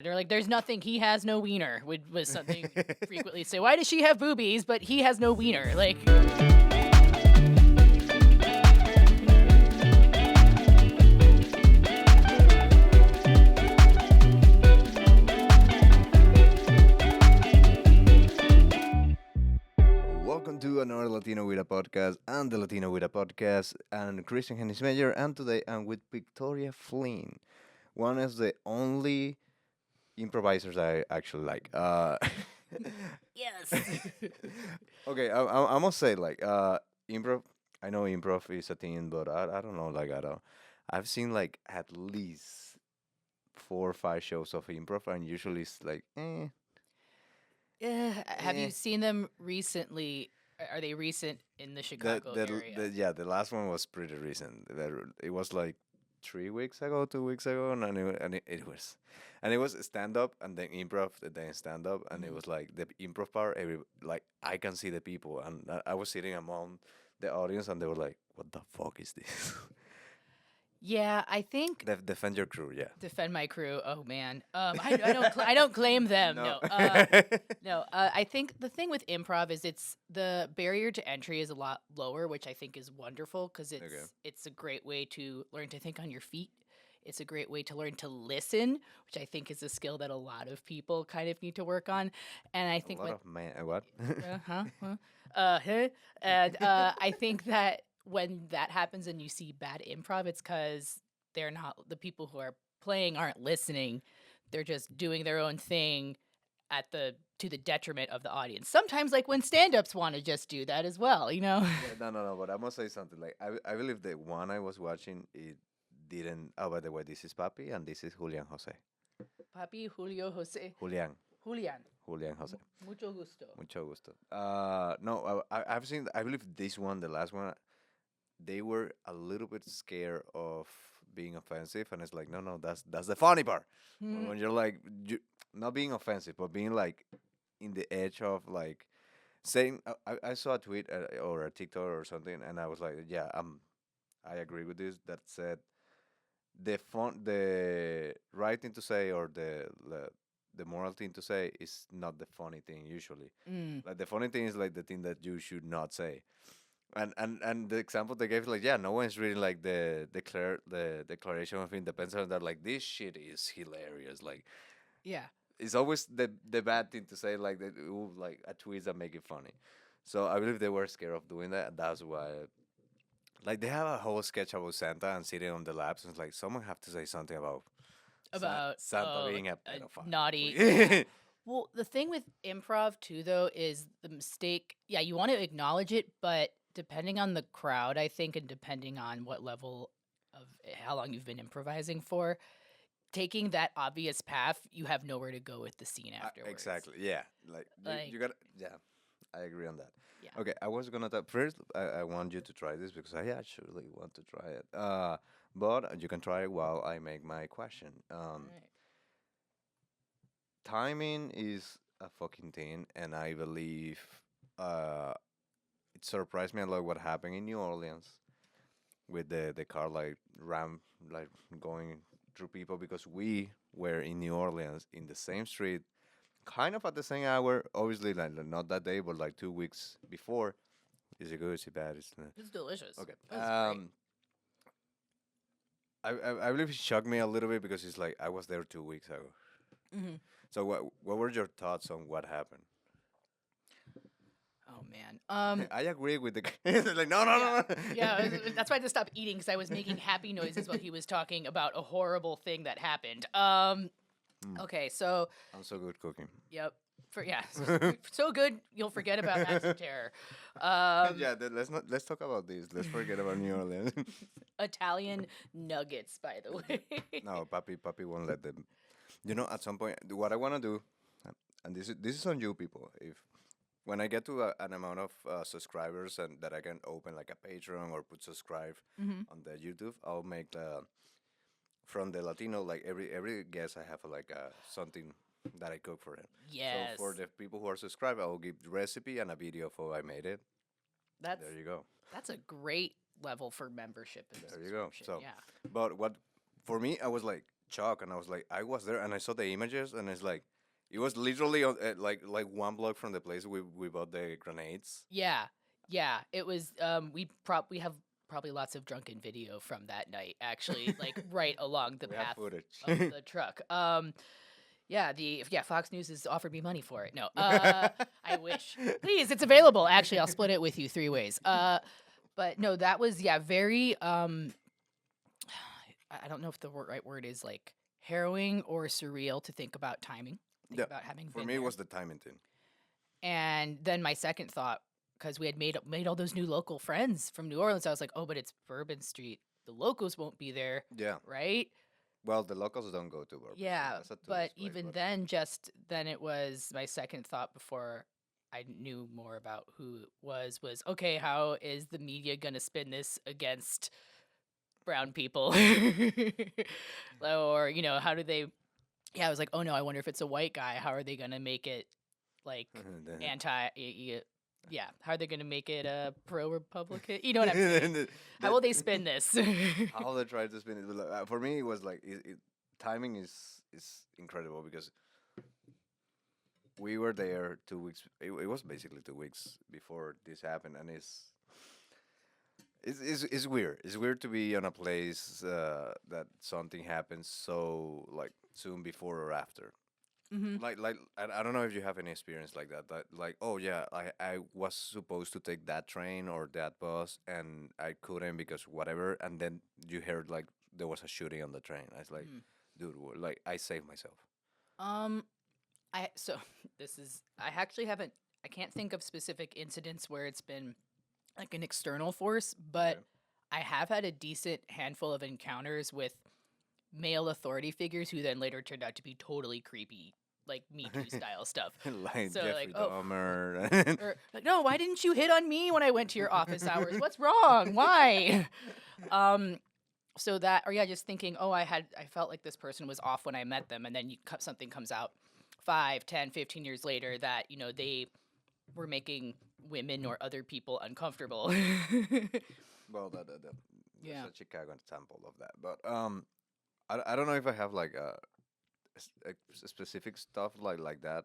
They're like, "There's nothing. He has no wiener." Was something we frequently say. Why does she have boobies, but he has no wiener? Like, Welcome to another Latino with a podcast and the Latino with a podcast. And Christian Hennis Mayer, and today I'm with Victoria Flynn, one of the only improvisers I actually like. yes. Okay, I must say improv. I know improv is a thing, but I don't know. I've seen like at least 4 or 5 shows of improv, and usually it's like Have eh. you seen them recently? Are they recent in the Chicago area? The last one was pretty recent. It was like 3 weeks ago, 2 weeks ago, and it was stand up and then improv, and then stand up, and it Mhm. was like the improv part. Like I can see the people, and I was sitting among the audience, and they were like, "What the fuck is this?" Yeah, I think Defend your crew, yeah. defend my crew. Oh man, I don't claim them. No, no. I think the thing with improv is the barrier to entry is a lot lower, which I think is wonderful because Okay. it's a great way to learn to think on your feet. It's a great way to learn to listen, which I think is a skill that a lot of people kind of need to work on. And I A think lot of man. What? huh, huh, huh. And I think that when that happens and you see bad improv, it's because they're not the people who are playing aren't listening. They're just doing their own thing at the to the detriment of the audience. Sometimes, like when stand-ups want to just do that as well, you know. Yeah, no. But I must say something. Like I believe the one I was watching, it didn't. Oh, by the way, this is Papi, and this is Julian Jose. Papi Julio Jose Julian. Julian. Julian Jose. Mucho gusto. Mucho gusto. No, I've seen. I believe this one, the last one, they were a little bit scared of being offensive, and it's like, no, that's the funny part. When you're like, not being offensive, but being like in the edge of like saying. I saw a tweet or a TikTok or something, and I was like, yeah, I agree with this. That said, the right thing to say or the moral thing to say is not the funny thing usually. Mm. Like the funny thing is like the thing that you should not say. And the example they gave, like, yeah, no one's reading like the Declaration of Independence, and they're like, this shit is hilarious. Like, Yeah. it's always the bad thing to say, like that, ooh, like a tweet that make it funny. So I believe they were scared of doing that, and that's why. Like they have a whole sketch about Santa and sitting on the laps, and it's like someone have to say something about About Santa being a a pedophile. naughty. Yeah. Well, the thing with improv too, though, is the mistake. Yeah, you want to acknowledge it, but depending on the crowd, I think, and depending on what level of how long you've been improvising for, taking that obvious path, you have nowhere to go with the scene afterwards. Exactly. Yeah. Like Like, you got. Yeah, I agree on that. yeah. Okay, I was gonna first. I want you to try this because I actually want to try it. But you can try it while I make my question. Alright. Timing is a fucking thing, and I believe uh, it surprised me a lot what happened in New Orleans with the car like ram like going through people because we were in New Orleans in the same street, kind of at the same hour. Obviously, not that day, but like 2 weeks before. Is it good? Is it bad? It's delicious. Okay. It was great. I believe it shocked me a little bit because it's like I was there 2 weeks ago. Hmm. So what were your thoughts on what happened? Oh man. I agree with the it's like no. Yeah, that's why I had to stop eating because I was making happy noises while he was talking about a horrible thing that happened. Mm, Okay, so I'm so good cooking. yep, so good you'll forget about Acts of Terror. Um, Yeah, let's talk about this. Let's forget about New Orleans. Italian nuggets, by the way. No, Papi won't let them. You know, at some point, what I want to do, and this is on you people. If when I get to an amount of subscribers and that I can open like a Patreon or put subscribe Hmm. on the YouTube, I'll make the from the Latino, like every guest I have like something that I cook for them. Yes, So for the people who are subscribed, I will give the recipe and a video of how I made it. that's There you go. that's a great level for membership and There you go. subscription. So, Yeah. but what for me, I was like, shocked, and I was like, I was there, and I saw the images, and it's like, it was literally on, like 1 block from the place we bought the grenades. Yeah, yeah. It was. We have probably lots of drunken video from that night. Actually, like right along the We have path footage. of the truck. Yeah. Fox News has offered me money for it. No. I wish. Please, it's available. Actually, I'll split it with you 3 ways. But no, that was very. I don't know if the right word is like harrowing or surreal to think about timing. Think Yeah, about having for been me it there. was the timing thing. And then my second thought, because we had made all those new local friends from New Orleans, I was like, oh, but it's Bourbon Street. The locals won't be there, Yeah. right? Well, the locals don't go to Bourbon Street. Yeah, That's a but tourist place, even but then it was my second thought before I knew more about who it was okay, how is the media gonna spin this against brown people? Or, how do they yeah, I was like, oh no, I wonder if it's a white guy. How are they gonna make it like the- yeah, how are they going to make it pro Republican? You know what I'm saying? How will they spin this? how they try to spin it. For me, it was like timing is incredible because we were there 2 weeks. It was basically 2 weeks before this happened, and it's weird. It's weird to be on a place that something happens so like soon before or after. Hmm. Like I don't know if you have any experience like that. That like, oh yeah, I was supposed to take that train or that bus and I couldn't because whatever, and then you heard like there was a shooting on the train. I was like, dude, like I saved myself. Um, I so this is I actually haven't I can't think of specific incidents where it's been like an external force, but Okay. I have had a decent handful of encounters with male authority figures who then later turned out to be totally creepy, like Me Too style stuff. Like So like, Jeffrey oh, Dahmer. or like, no, why didn't you hit on me when I went to your office hours? What's wrong? Why? Um, so that, or yeah, just thinking, oh, I felt like this person was off when I met them, and then something comes out 5, 10, 15 years later that they were making women or other people uncomfortable. Well, that's Yeah. a Chicago example of that. But I don't know if I have like specific stuff like that.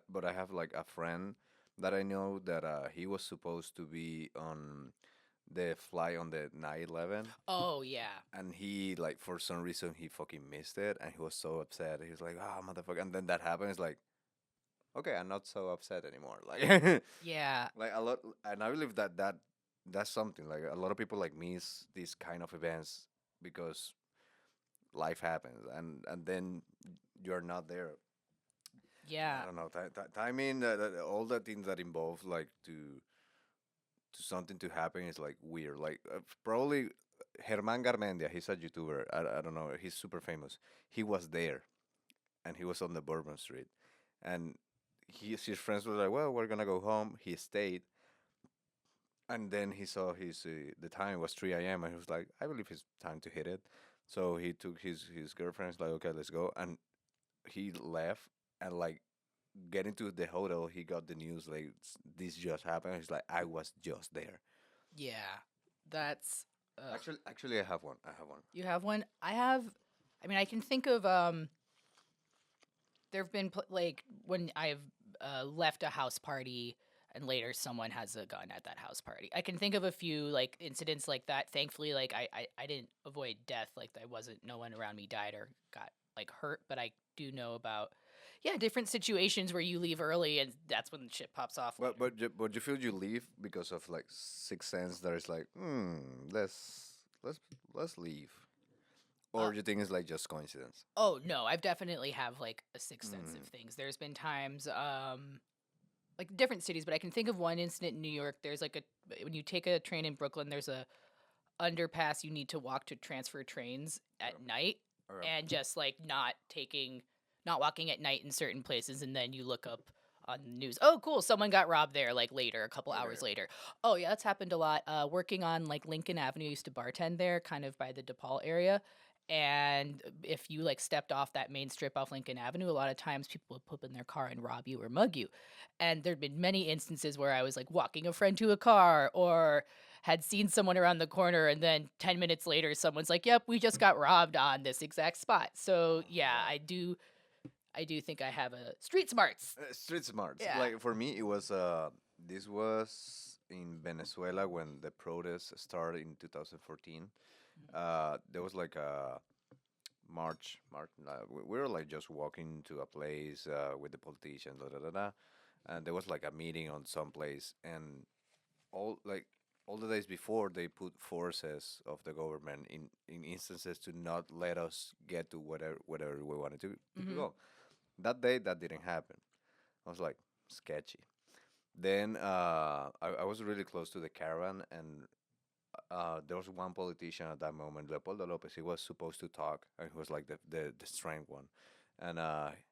But I have like a friend that I know that he was supposed to be on the fly on the 9/11, Oh yeah. and he like for some reason he fucking missed it, and he was so upset. He was like, "Ah, motherfucker!" And then that happened. It's like, okay, I'm not so upset anymore. Like, Yeah. like a lot, and I believe that's something like a lot of people like miss these kind of events because life happens, and then you're not there. Yeah. I don't know. Timing, all the things that involve like to something to happen is like weird. Like probably Germán Garmendia, he's a YouTuber. I don't know. He's super famous. He was there, and he was on the Bourbon Street, and his friends were like, "Well, we're gonna go home." He stayed, and then he saw his the time was 3 a.m. and he was like, "I believe it's time to hit it." So he took his girlfriend's like, "Okay, let's go," and he left and like getting to the hotel, he got the news like this just happened. He's like, I was just there. Yeah. That's Actually, I have one. I have one. you have one? I mean, I can think of there've been like when I've left a house party and later someone has a gun at that house party. I can think of a few like incidents like that. Thankfully, like I didn't avoid death. Like I wasn't no one around me died or got like hurt, but I do know about different situations where you leave early and that's when shit pops off later. But you feel you leave because of like sixth sense that is like, let's let's leave, Uh, or you think it's like just coincidence? oh no, I've definitely have like a sixth sense of Mm. things. There's been times like different cities, but I can think of one incident in New York. There's like a when you take a train in Brooklyn, there's a underpass you need to walk to transfer trains at night, Okay. and just like not walking at night in certain places, and then you look up on the news, oh cool, someone got robbed there like later, a couple hours Okay. later. Oh yeah, that's happened a lot. Working on like Lincoln Avenue, I used to bartend there kind of by the DePaul area. And if you like stepped off that main strip off Lincoln Avenue, a lot of times people would put in their car and rob you or mug you. And there'd been many instances where I was like walking a friend to a car or had seen someone around the corner, and then 10 minutes later, someone's like, "Yep, we just got robbed on this exact spot." So Oh my yeah, god. I do think I have a street smarts. Street smarts. Yeah. Like for me, it was this was in Venezuela when the protests started in 2014. There was like a March. We were like just walking to a place with the politicians, da, da, da, da, and there was like a meeting on some place, and all like all the days before they put forces of the government in instances to not let us get to whatever we wanted to Hmm. go. That day that didn't happen. I was like sketchy. Then I was really close to the caravan, and there was one politician at that moment, Leopoldo Lopez. He was supposed to talk, and he was like the strength one, and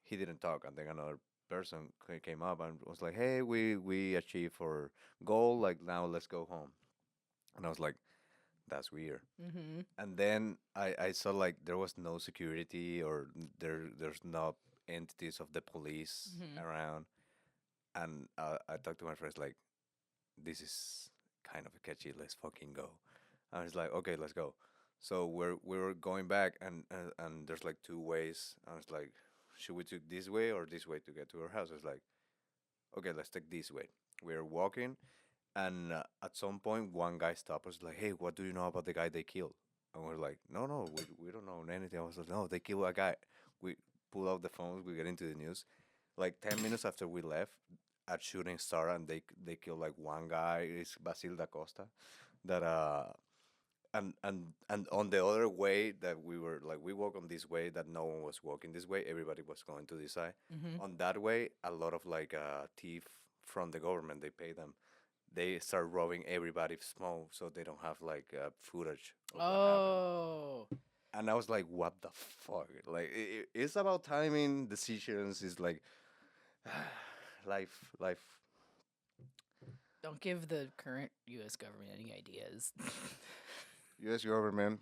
he didn't talk. And then another person came up and was like, "Hey, we achieved our goal. Like now, let's go home." And I was like, "That's weird." Hmm. And then I saw like there was no security or there's no entities of the police Hmm. around, and I talked to my friends like, "This is kind of catchy. Let's fucking go." I was like, "Okay, let's go." So we were going back, and there's like two ways. I was like, "Should we take this way or this way to get to our house?" I was like, "Okay, let's take this way." We were walking, and at some point, one guy stopped us like, "Hey, what do you know about the guy they killed?" And we're like, "No, no, we don't know anything." I was like, "No, they killed a guy." We pull out the phones. We get into the news. Like 10 minutes after we left, a shooting started, and they killed like one guy. It's Basil da Costa. That and on the other way that we were like we walk on this way that no one was walking this way. Everybody was going to this side. Hmm. On that way, a lot of like thief from the government. They pay them. They start robbing everybody small, so they don't have like footage of what happened. Oh, And I was like, "What the fuck?" Like it's about timing decisions. It's like life. don't give the current U.S. government any ideas. U.S. government.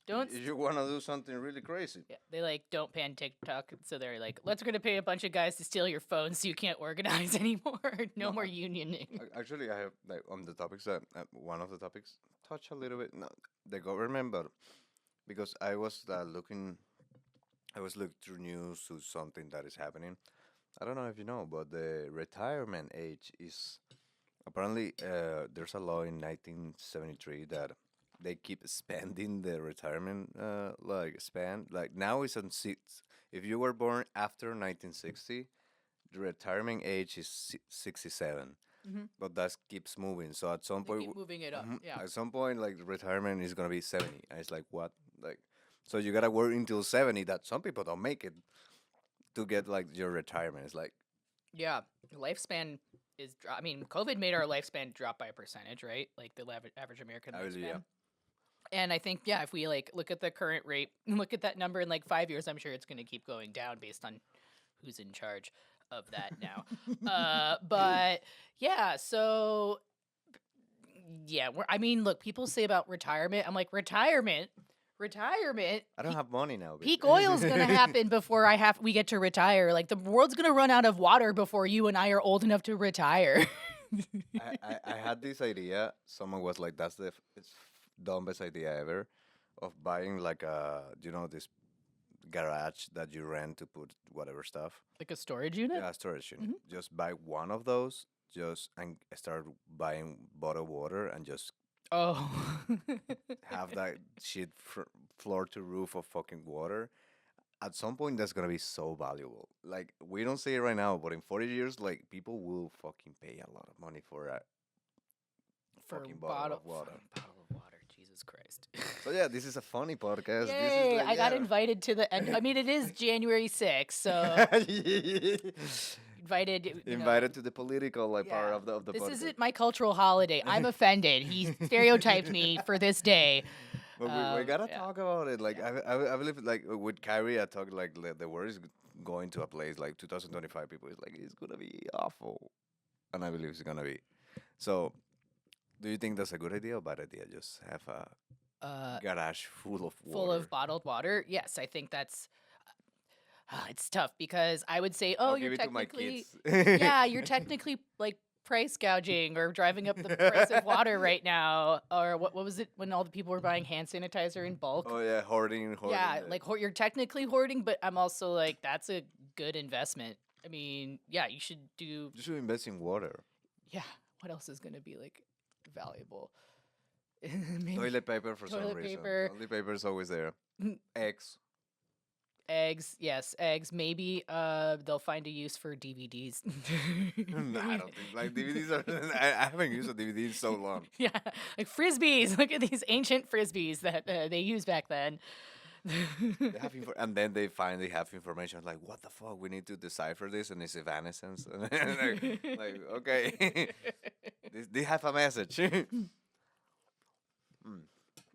Don't. If you want to do something really crazy. Yeah, they like don't ban TikTok, so they're like, let's gonna pay a bunch of guys to steal your phone so you can't organize anymore. No No, more unioning. actually, I have like on the topics that one of the topics touch a little bit no, the government, but because I was looking through news to something that is happening. I don't know if you know, but the retirement age is apparently there's a law in 1973 that they keep expanding the retirement like span. Like now it's on six. If you were born after 1960, the retirement age is 67, Hmm. but that keeps moving. So at some They point, keep moving it up. Yeah. at some point, like retirement is gonna be 70. And it's like what? Like, so you gotta work until 70. That some people don't make it to get like your retirement. It's like Yeah. Lifespan is. I mean, COVID made our lifespan drop by a percentage, right? Like the average American I really yeah. lifespan. And I think, yeah, if we like look at the current rate, look at that number in like 5 years, I'm sure it's going to keep going down based on who's in charge of that now. But yeah, so yeah, I mean, look, people say about retirement. I'm like, retirement. I don't have money now. Peak oil's gonna Bitch. happen before we get to retire. Like the world's gonna run out of water before you and I are old enough to retire. I had this idea. Someone was like, "That's the it's dumbest idea ever," of buying like this garage that you rent to put whatever stuff. Like a storage unit. Yeah, storage unit. Hmm. Just buy one of those. Just and start buying bottled water and just Oh. have that shit floor to roof of fucking water. At some point, that's gonna be so valuable. Like we don't see it right now, but in 40 years, like people will fucking pay a lot of money for a For fucking bottle of for water. a bottle of water. Jesus Christ. So yeah, this is a funny podcast. This is Yay! like I got yeah. invited to the end. I mean, it is January 6th, so invited. Invited to the political like part Yeah. of the This podcast. isn't my cultural holiday. I'm offended. He stereotyped me for this day. But we gotta Yeah. talk about it. Like Yeah. I believe like with Kyrie, I talked like the world is going to a place like 2025. People is like it's gonna be awful, and I believe it's gonna be. So, do you think that's a good idea or bad idea? Just have a Uh, garage full of full water. of bottled water. Yes, I think that's. It's tough because I would say, oh, I'll you're give it to my technically, kids. yeah, you're technically like price gouging or driving up the price of water right now. Or what was it when all the people were buying hand sanitizer in bulk? Oh yeah, hoarding. Yeah, like you're technically hoarding, but I'm also like, that's a good investment. I mean, yeah, you should do. You should invest in water. Yeah, what else is gonna be like valuable? Maybe Toilet paper for some toilet reason. paper, Toilet paper is always there. Eggs. eggs. Yes, eggs. Maybe they'll find a use for DVDs. I don't think like DVDs are. I haven't used a DVD in so long. Yeah, like frisbees. Look at these ancient frisbees that they used back then. They have and then they finally have information like, what the fuck? We need to decipher this, and it's evanescence. like okay, they have a message.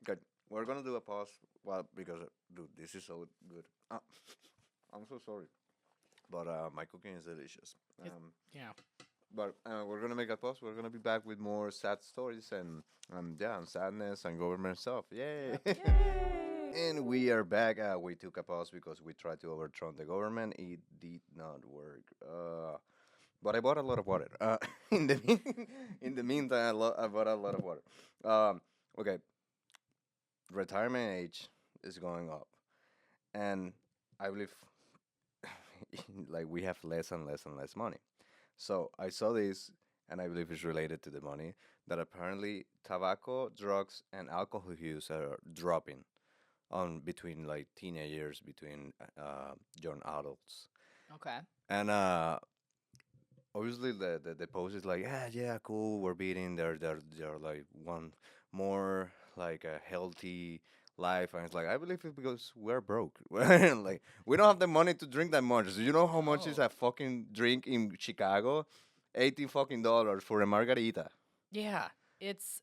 Good. We're gonna do a pause. Well, because dude, this is so good. I'm so sorry, but my cooking is delicious. Yeah. But we're gonna make a pause. We're gonna be back with more sad stories and yeah, and sadness and government stuff. Yay! Yay! And we are back. We took a pause because we tried to overthrow the government. It did not work. But I bought a lot of water. In the meantime, I bought a lot of water. Okay, retirement age is going up, and I believe like we have less and less and less money. So I saw this, and I believe it's related to the money that apparently tobacco, drugs, and alcohol use are dropping on between like teenagers, between young adults, Okay. and obviously the post is like, yeah, cool, we're beating they're like one more like a healthy life, and it's like I believe it's because we're broke. Like we don't have the money to drink that much. Do you know how much is Oh. a fucking drink in Chicago? $18 for a margarita. Yeah, it's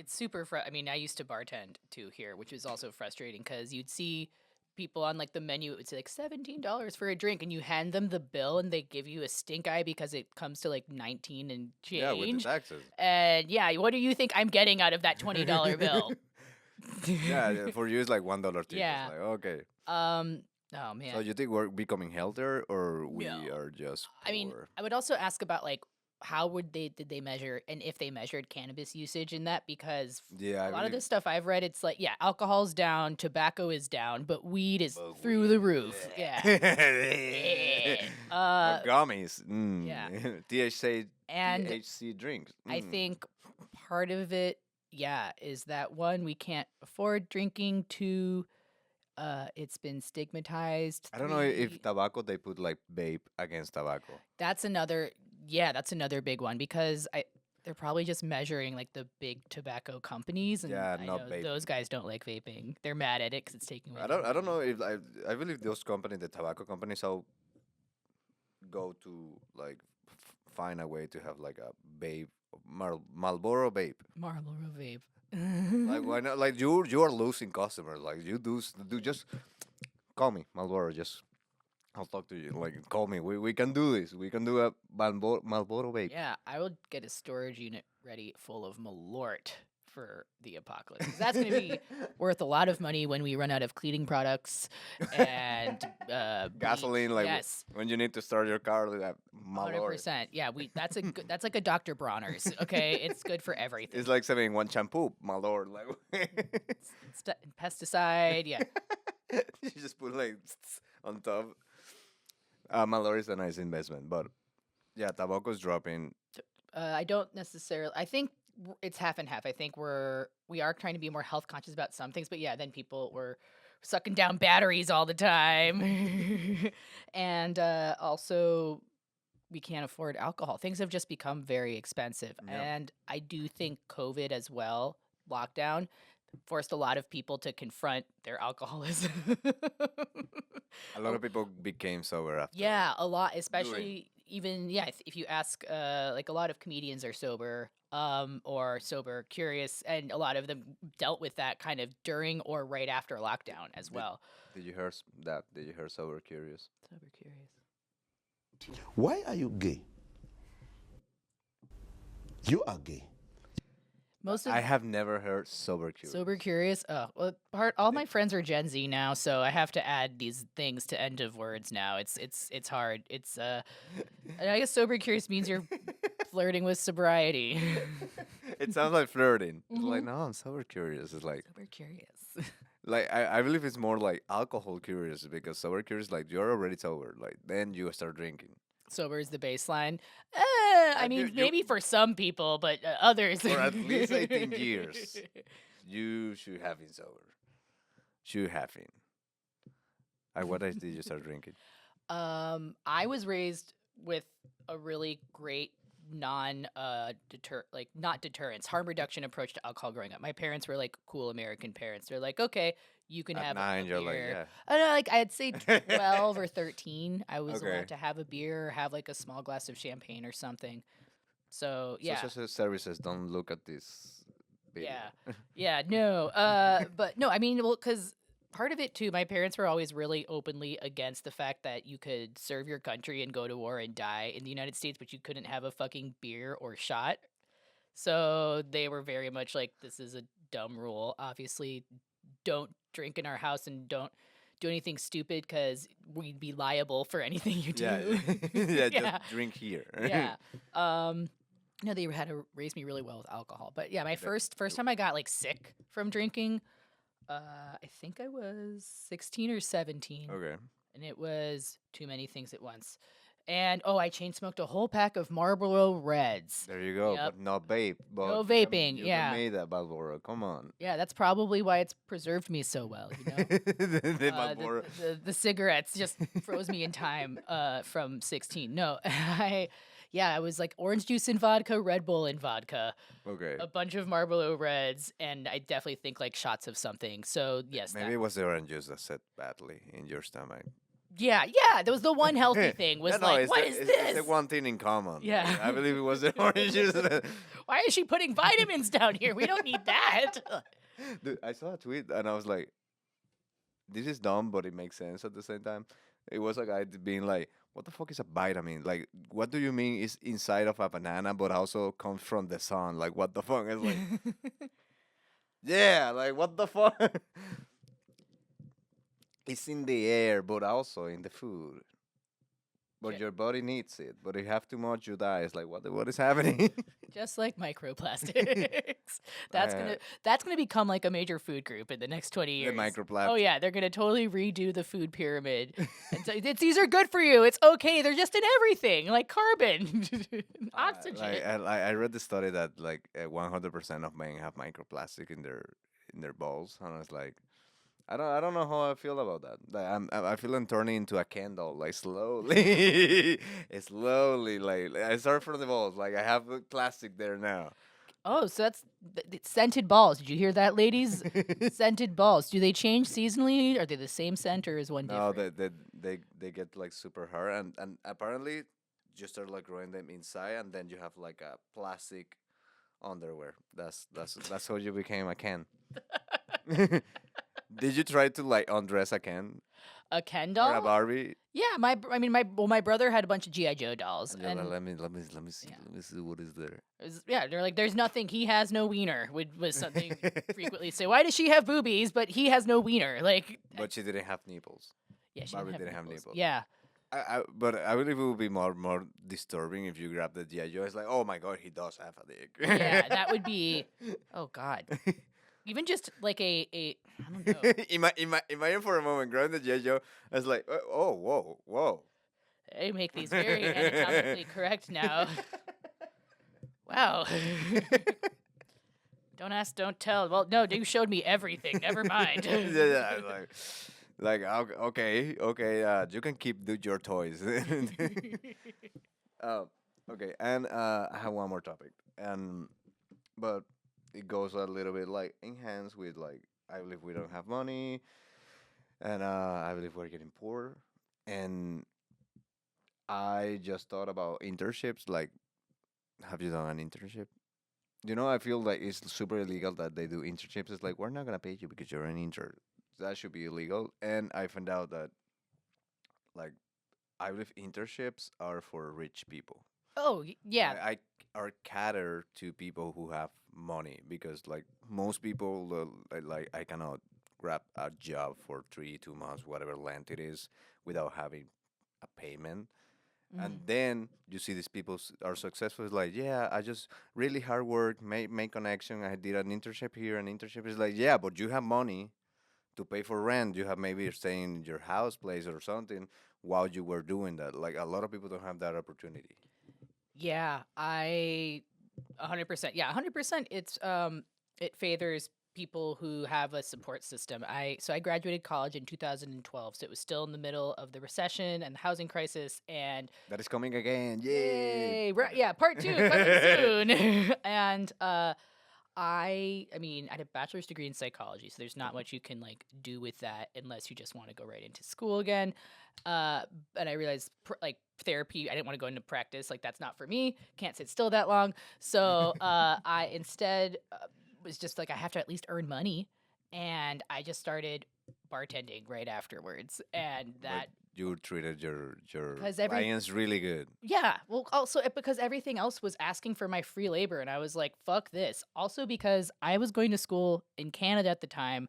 super I mean, I used to bartend too here, which is also frustrating because you'd see people on like the menu, it would say like $17 for a drink, and you hand them the bill and they give you a stink eye because it comes to like 19 and Yeah, with the change. taxes. And yeah, what do you think I'm getting out of that $20 bill? Yeah, for you it's like $1 tip. Yeah. It's like okay. Oh So man. you think we're becoming healthier, or we No. are just I mean, poor? I would also ask about like how did they measure, and if they measured cannabis usage in that, because Yeah, I a lot of believe. the stuff I've read, it's like, yeah, alcohol's down, tobacco is down, but weed is But through weed, the roof. Yeah. Or gummies. Yeah. THC And THC drinks. I think part of it, yeah, is that one, we can't afford drinking. Two, it's been stigmatized. I don't know if Three, tobacco they put like vape against tobacco. that's another big one, because they're probably just measuring like the big tobacco companies, and Yeah, I not know vaping. those guys don't like vaping. They're mad at it because it's taking away. I don't know if I believe those companies, the tobacco companies, all go to like find a way to have like a vape, Marlboro vape. Marlboro vape. Like why not? Like you are losing customers. Like you do just call me Marlboro. Just I'll talk to you. Like call me. We can do this. We can do a Marlboro vape. Yeah, I will get a storage unit ready full of Malort for the apocalypse. 'Cause that's going to be worth a lot of money when we run out of cleaning products and bleach. Gasoline, like Yes. when you need to start your car, like Malort. 100%. Yeah, that's that's like a Dr. Bronner's. Okay, it's good for everything. It's like saying one shampoo, Malort. Like It's pesticide. Yeah. you just put like on top. Malort is a nice investment, but yeah, tobacco's dropping. I don't necessarily. I think it's half and half. I think we are trying to be more health conscious about some things, but yeah, then people were sucking down batteries all the time, and also we can't afford alcohol. Things have just become very expensive, Yeah. and I do think COVID as well, lockdown, forced a lot of people to confront their alcoholism. A lot of people became sober after. Yeah, a lot, especially even if you ask like a lot of comedians are sober or sober curious, and a lot of them dealt with that kind of during or right after lockdown as well. Did you hear that? Did you hear sober curious? Sober curious. Why are you gay? You are gay. Most of I have never heard sober curious. sober curious. Oh, well, all my friends are Gen Z now, so I have to add these things to end of words now. It's hard. It's I guess sober curious means you're flirting with sobriety. It sounds like flirting. It's like, Mhm. no, I'm sober curious. It's Sober curious. like I believe it's more like alcohol curious because sober curious, like you're already sober, like then you start drinking. Sober is the baseline. I You mean, you maybe for some people, but others. for at least 18 years, you should have been sober. Should have been. At what age did you start drinking? I was raised with a really great not deterrence, harm reduction approach to alcohol growing up. My parents were like cool American parents. They're like, okay, you can At have nine, a you're like, beer. yeah. I don't know, like I'd say 12 or 13. I was Okay. allowed to have a beer or have like a small glass of champagne or something. So yeah, Social services don't look at this video. yeah, yeah, no, but no, I mean, well, because part of it too, my parents were always really openly against the fact that you could serve your country and go to war and die in the United States, but you couldn't have a fucking beer or shot. So they were very much like, this is a dumb rule. Obviously, don't drink in our house and don't do anything stupid because we'd be liable for anything you Yeah, do. yeah, just Yeah. drink here. Yeah. No, they had to raise me really well with alcohol. But yeah, my That- first time I got like sick from drinking, I think I was 16 or 17, Okay. and it was too many things at once. And oh, I chain smoked a whole pack of Marlboro Reds. There you go. Yep. But no vape. But No you can- vaping, You yeah. can make that Balboro. Come on. Yeah, that's probably why it's preserved me so well, you know. The Uh, Marlboro. the cigarettes just froze me in time from 16. No, I was like orange juice and vodka, Red Bull and vodka, Okay. a bunch of Marlboro Reds, and I definitely think like shots of something. So yes, Maybe it was the orange juice that set badly in your stomach. yeah, that was the one healthy thing. Was No, like, it's what the, is it's, this? It's the one thing in common. Yeah. I believe it was the orange juice. Why is she putting vitamins down here? We don't need that. Dude, I saw a tweet and I was like, this is dumb, but it makes sense at the same time. It was a guy being like, what the fuck is a vitamin? Like, what do you mean is inside of a banana, but also comes from the sun? Like, what the fuck? It's like, yeah, like, what the fuck? It's in the air, but also in the food. But Ja- your body needs it. But if you have too much, you die. It's like, what is happening? Just like microplastics. That's gonna become like a major food group in the next 20 The years. microplastic. Oh yeah, they're gonna totally redo the food pyramid. And so these are good for you. It's okay. They're just in everything, like carbon, oxygen. I read the study that like 100% of men have microplastic in their balls, and I was like, I don't know how I feel about that. Like, I feel I'm turning into a candle, like slowly, slowly. Like I start from the balls, like I have the plastic there now. Oh, so that's scented balls. Did you hear that, ladies? Scented balls. Do they change seasonally? Are they the same scent or is one No, different? they get like super hard, and apparently you start like growing them inside, and then you have like a plastic underwear. That's how you became a can. Did you try to like undress a Ken A Ken or a doll? Barbie? Yeah, my brother had a bunch of GI Joe dolls, And you're like, and let me see what is there. they're like, "There's nothing. He has no wiener." Was something frequently say. Why does she have boobies, but he has no wiener? Like, But she didn't have nipples. yeah, she Barbie didn't didn't have nipples. nipples. Yeah, But I believe it would be more disturbing if you grab the GI Joe. It's like, oh my god, he does have a dick. yeah, that would be. Oh God, even just like a I don't know. Imagine for a moment grabbing the GI Joe. I was like, oh, whoa. They make these very anatomically correct now. Wow. Don't ask, don't tell. Well, no, you showed me everything. Never mind. Yeah, like okay, you can keep your toys. Okay, and I have one more topic, and but it goes a little bit like in hands with like I believe we don't have money, and I believe we're getting poor, and I just thought about internships. Like, have you done an internship? You know, I feel like it's super illegal that they do internships. It's like we're not gonna pay you because you're an intern. That should be illegal. And I found out that like I believe internships are for rich people. Oh, yeah. I are cater to people who have money because like most people like I cannot grab a job for 2 months, whatever length it is, without having a payment. And then you see these people are successful. It's like, yeah, I just really hard work, make connection. I did an internship here. An internship is like, yeah, but you have money to pay for rent. You have maybe you're staying in your house place or something while you were doing that. Like a lot of people don't have that opportunity. Yeah, I 100%. Yeah, 100%. It favors people who have a support system. I graduated college in 2012, so it was still in the middle of the recession and the housing crisis, and That is coming again. Yay! yay, right, yeah, part 2 coming soon. And I mean, I had a bachelor's degree in psychology, so there's not much you can like do with that unless you just want to go right into school again. And I realized like therapy, I didn't want to go into practice. Like that's not for me. Can't sit still that long. So I instead was just like I have to at least earn money, and I just started bartending right afterwards, and But that you treated your 'cause every clients really good. yeah, well, also because everything else was asking for my free labor, and I was like, "Fuck this." Also because I was going to school in Canada at the time,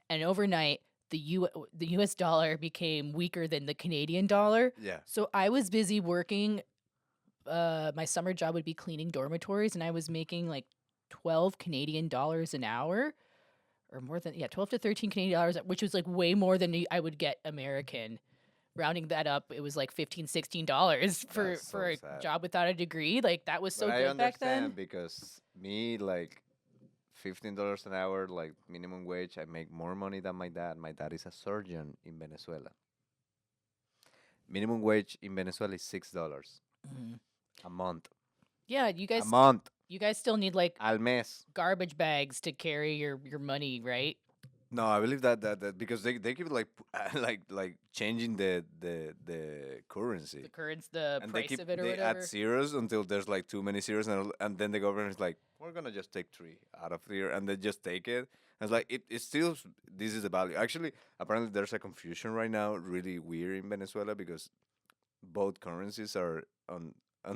and overnight the U.S. dollar became weaker than the Canadian dollar. Yeah. So I was busy working. My summer job would be cleaning dormitories, and I was making like 12 Canadian dollars an hour, or more than 12 to 13 Canadian dollars, which was like way more than I would get American. Rounding that up, it was like $15, $16 That's for so a sad. job without a degree. Like that was so But I good back then. understand because me like $15 an hour, like minimum wage, I make more money than my dad. My dad is a surgeon in Venezuela. Minimum wage in Venezuela is $6 Mhm. a month. Yeah, A month. you guys still need like Al mes. garbage bags to carry your money, right? No, I believe that because they keep like like changing the currency. The And price of it or they add whatever. zeros until there's like too many zeros, and then the government is like, we're gonna just take three out of here, and they just take it. And it's like it still this is the value. Actually, apparently there's a confusion right now, really weird in Venezuela because both currencies are on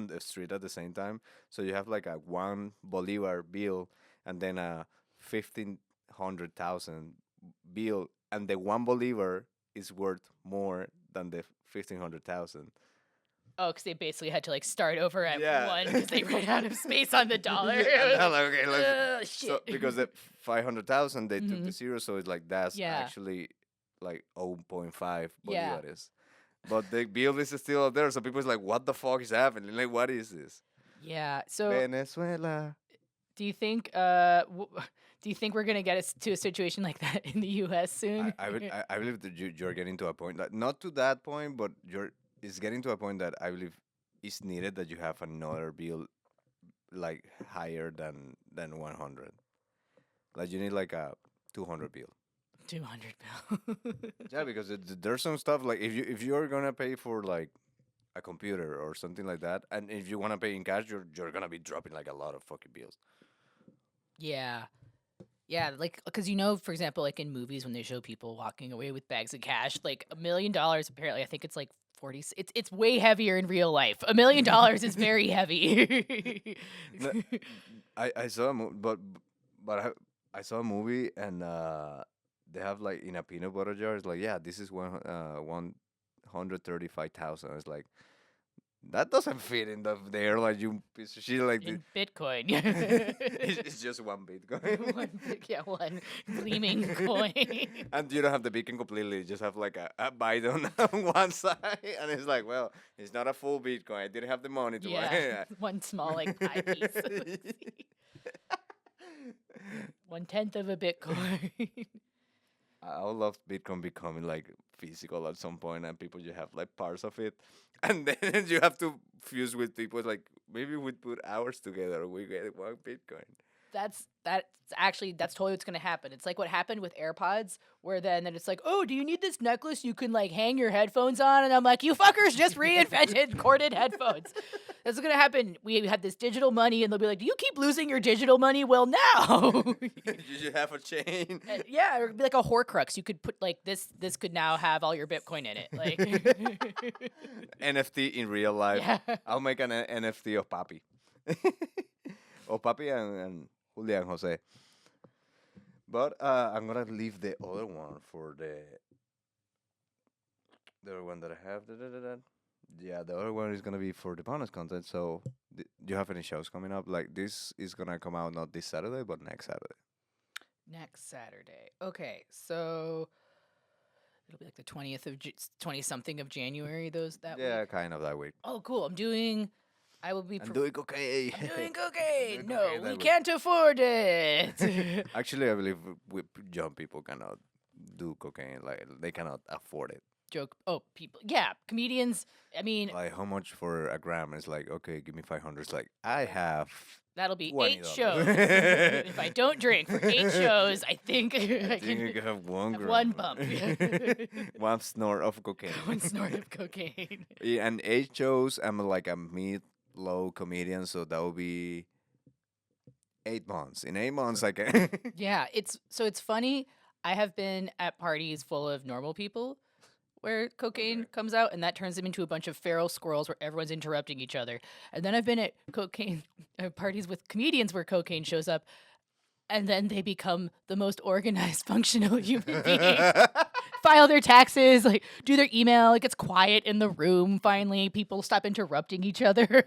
the street at the same time. So you have like a 1 bolivar bill and then a 1500,000 bill, and the 1 bolivar is worth more than the 1500,000. Oh, because they basically had to like start over at Yeah. one because they ran out of space on the dollar. Yeah, and they're like, okay, Ugh, so shit. because the 500,000 they took the Mhm. zero, so it's like that's Yeah. actually like 0.5 Yeah. bolivares. But the bill is still up there, so people is like, what the fuck is happening? Like, what is this? Yeah. So Venezuela. do you think do you think we're gonna get us to a situation like that in the U.S. soon? I believe that you're getting to a point that not to that point, but it's getting to a point that I believe it's needed that you have another bill like higher than 100. Like you need like a 200 bill. 200 bill. Yeah, because there's some stuff like if you're gonna pay for like a computer or something like that, and if you wanna pay in cash, you're gonna be dropping like a lot of fucking bills. Yeah. Yeah, like because you know, for example, like in movies when they show people walking away with bags of cash, like $1 million. Apparently, I think it's like 40. It's way heavier in real life. $1 million is very heavy. No, I saw a movie, but I saw a movie and they have like in a peanut butter jar. It's like yeah, this is 135,000. It's like that doesn't fit in there. Like you piece of shit. Like In Bitcoin. it's just one Bitcoin. One gleaming coin. And you don't have the beacon completely. You just have like a byte on one side, and it's like, well, it's not a full Bitcoin. I didn't have the money to buy Yeah, it. one small like pie piece. 1/10 of a Bitcoin. I would love Bitcoin becoming like physical at some point, and people you have like parts of it, and then you have to fuse with people. Like maybe we put ours together, we get one Bitcoin. That's totally what's gonna happen. It's like what happened with AirPods, where then it's like, oh, do you need this necklace you can like hang your headphones on? And I'm like, you fuckers just reinvented corded headphones. That's what's gonna happen. We had this digital money, and they'll be like, do you keep losing your digital money? Well, now. You should have a chain. Yeah, or it'd be like a Horcrux. You could put like this. This could now have all your Bitcoin in it. Like NFT in real life. Yeah. I'll make an NFT of Papi. Of Papi and Julian Jose. But I'm gonna leave the other one for the other one that I have. Yeah, the other one is gonna be for the bonus content. So, do you have any shows coming up? Like this is gonna come out not this Saturday, but next Saturday. Next Saturday. Okay, so it'll be like the 20th of 20 something of January. Those that Yeah, week. kind of that week. Oh, cool. I will be. And doing cocaine. I'm doing cocaine. Doing No, cocaine we that week. can't afford it. Actually, I believe young people cannot do cocaine. Like they cannot afford it. Joke. Oh, people. Yeah, comedians. I mean, Like how much for a gram? It's like okay, give me 500. It's like I have. that'll be $20. 8 shows. If I don't drink for 8 shows, I think I I think can you can have one have gram. one bump. One snort of cocaine. One snort of cocaine. Yeah, and 8 shows. I'm like a mid-low comedian, so that would be 8 months. In 8 months, I can. Yeah, it's funny. I have been at parties full of normal people where cocaine comes out, and that turns them into a bunch of feral squirrels where everyone's interrupting each other. And then I've been at cocaine parties with comedians where cocaine shows up, and then they become the most organized, functional human beings. File their taxes, like do their email. It gets quiet in the room. Finally, people stop interrupting each other.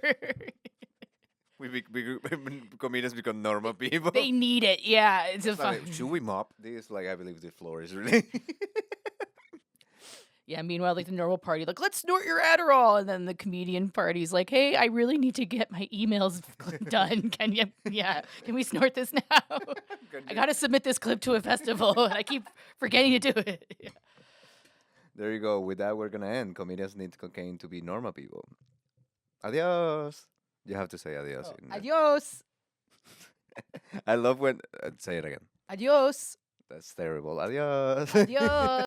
Comedians become normal people. They need it. Yeah, it's a It's like, fun. should we mop this? Like, I believe the floor is really. Yeah, meanwhile, like the normal party, like, let's snort your Adderall. And then the comedian party's like, hey, I really need to get my emails done. Can we snort this now? I got to submit this clip to a festival and I keep forgetting to do it. Yeah. There you go. With that, we're gonna end. Comedians need cocaine to be normal people. Adios. You have to say adios. in there. Adios. I love when. Say it again. Adios. That's terrible. Adios. Adios.